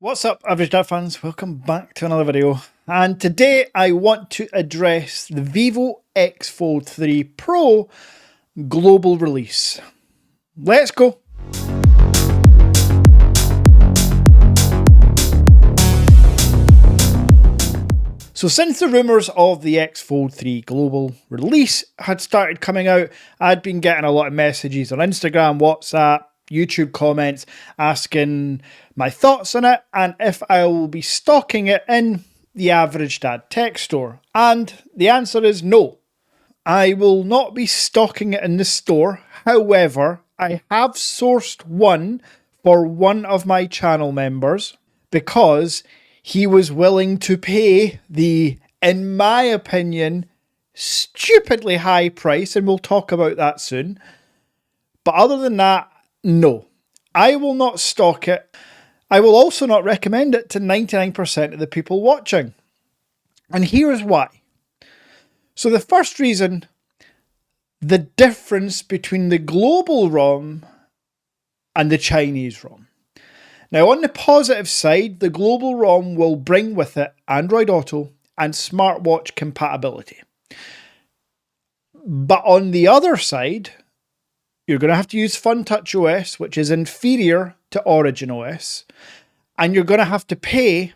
What's up, Average Dad fans? Welcome back to another video. And today I want to address the VIVO X Fold 3 Pro global release. Let's go. So since the rumours of the X Fold 3 global release had started coming out, I'd been getting a lot of messages on Instagram, WhatsApp, YouTube comments asking my thoughts on it and if I will be stocking it in the Average Dad tech store. And the answer is no. I will not be stocking it in the store. However, I have sourced one for one of my channel members because he was willing to pay the, in my opinion, stupidly high price, and we'll talk about that soon. But other than that, no, I will not stock it. I will also not recommend it to 99% of the people watching. And here's why. So the first reason, the difference between the global ROM and the Chinese ROM. Now, on the positive side, the global ROM will bring with it Android Auto and smartwatch compatibility. But on the other side, you're going to have to use FunTouch OS, which is inferior to Origin OS, and you're going to have to pay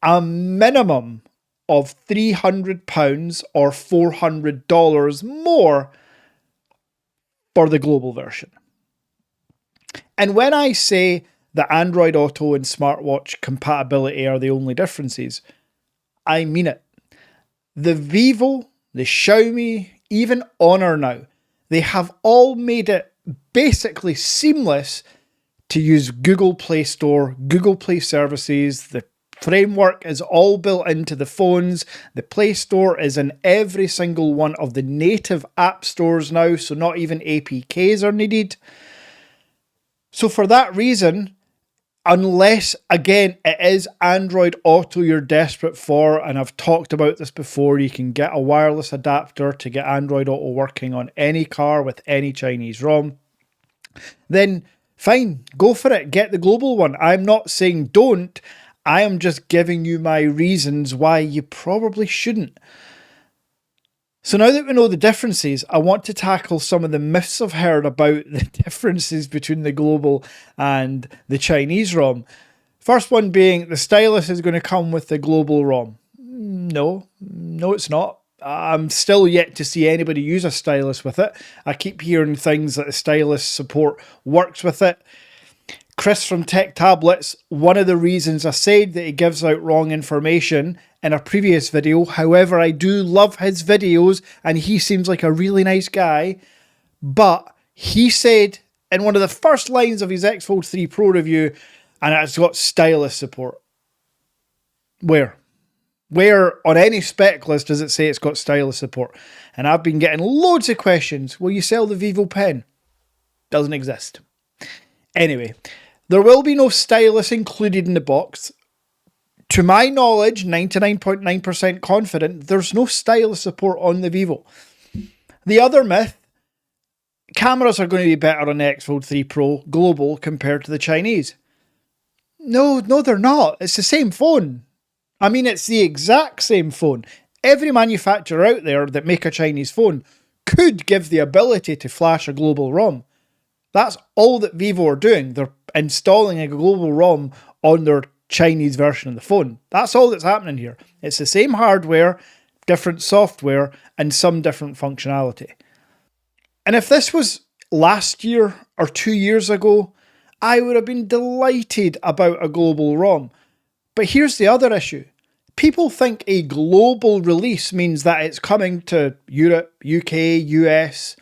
a minimum of £300 or $400 more for the global version. And when I say that Android Auto and smartwatch compatibility are the only differences, I mean it. The Vivo, the Xiaomi, even Honor now, they have all made it basically seamless to use Google Play Store, Google Play services. The framework is all built into the phones. The Play Store is in every single one of the native app stores now, so not even APKs are needed. So for that reason, unless, again, it is Android Auto you're desperate for, and I've talked about this before, you can get a wireless adapter to get Android Auto working on any car with any Chinese ROM, then fine, go for it, get the global one. I'm not saying don't, I am just giving you my reasons why you probably shouldn't. So now that we know the differences, I want to tackle some of the myths I've heard about the differences between the global and the Chinese ROM. First one being the stylus is going to come with the global ROM. No, it's not. I'm still yet to see anybody use a stylus with it. I keep hearing things that the stylus support works with it. Chris from Tech Tablets, one of the reasons I said that he gives out wrong information in a previous video. However, I do love his videos and he seems like a really nice guy. But he said in one of the first lines of his X Fold 3 Pro review, and it's got stylus support. Where on any spec list does it say it's got stylus support? And I've been getting loads of questions. Will you sell the Vivo pen? Doesn't exist. Anyway, there will be no stylus included in the box. To my knowledge, 99.9% confident, there's no stylus support on the Vivo. The other myth, cameras are going to be better on the X Fold 3 Pro global compared to the Chinese. No, they're not. It's the same phone. I mean, it's the exact same phone. Every manufacturer out there that make a Chinese phone could give the ability to flash a global ROM. That's all that Vivo are doing. They're installing a global ROM on their Chinese version of the phone. That's all that's happening here. It's the same hardware, different software, and some different functionality. And if this was last year or 2 years ago, I would have been delighted about a global ROM. But here's the other issue. People think a global release means that it's coming to Europe, UK, US.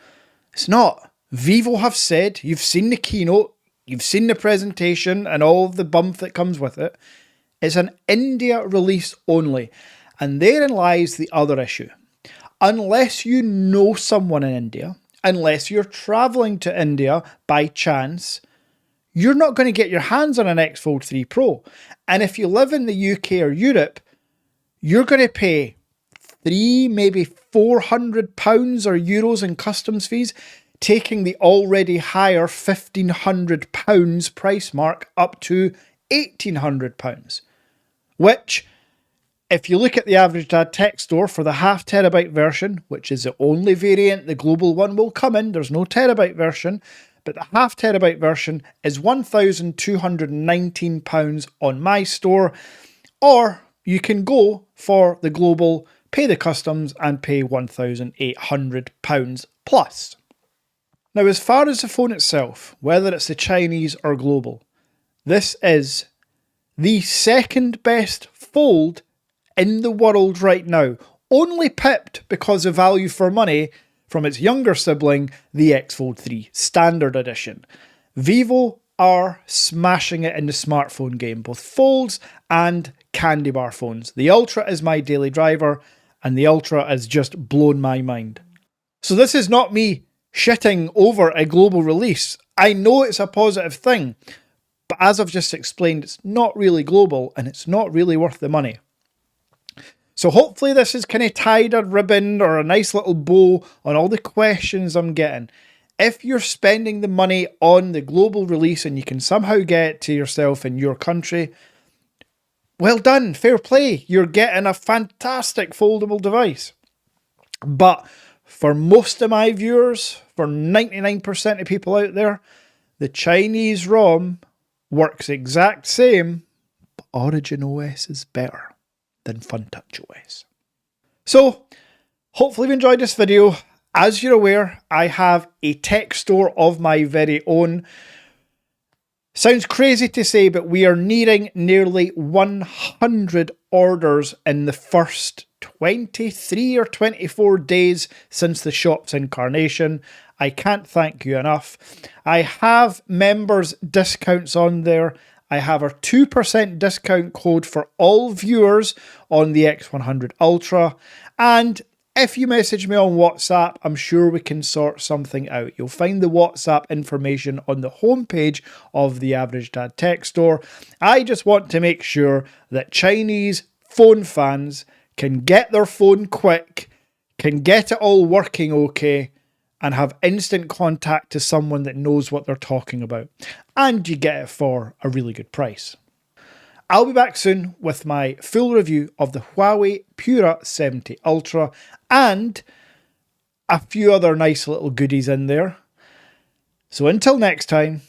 It's not. Vivo have said, you've seen the keynote, you've seen the presentation and all of the bump that comes with it. It's an India release only. And therein lies the other issue. Unless you know someone in India, unless you're traveling to India by chance, you're not going to get your hands on an X Fold 3 Pro. And if you live in the UK or Europe, you're going to pay maybe £400 or euros in customs fees taking the already higher £1,500 price mark up to £1,800, which, if you look at the Average Dad Tech Store for the half terabyte version, which is the only variant the global one will come in, there's no terabyte version, but the half terabyte version is £1,219 on my store, or you can go for the global, pay the customs and pay £1,800 plus. Now, as far as the phone itself, whether it's the Chinese or global, this is the second best fold in the world right now, only pipped because of value for money from its younger sibling, the X Fold 3 Standard Edition. VIVO are smashing it in the smartphone game, both folds and candy bar phones. The Ultra is my daily driver, and the Ultra has just blown my mind. So this is not me shitting over a global release. I know it's a positive thing, but as I've just explained, it's not really global and it's not really worth the money. So hopefully this is kind of tied a ribbon or a nice little bow on all the questions I'm getting. If you're spending the money on the global release and you can somehow get it to yourself in your country, well done, fair play. You're getting a fantastic foldable device. But for most of my viewers, for 99% of people out there, the Chinese ROM works exact same, but Origin OS is better than FunTouch OS. So, hopefully you enjoyed this video. As you're aware, I have a tech store of my very own. Sounds crazy to say, but we are nearing nearly 100 orders in the first 23 or 24 days since the shop's incarnation. I can't thank you enough. I have members' discounts on there. I have a 2% discount code for all viewers on the X100 Ultra. And if you message me on WhatsApp, I'm sure we can sort something out. You'll find the WhatsApp information on the homepage of the Average Dad Tech Store. I just want to make sure that Chinese phone fans can get their phone quick, can get it all working okay, and have instant contact to someone that knows what they're talking about. And you get it for a really good price. I'll be back soon with my full review of the Huawei Pura 70 Ultra and a few other nice little goodies in there. So until next time,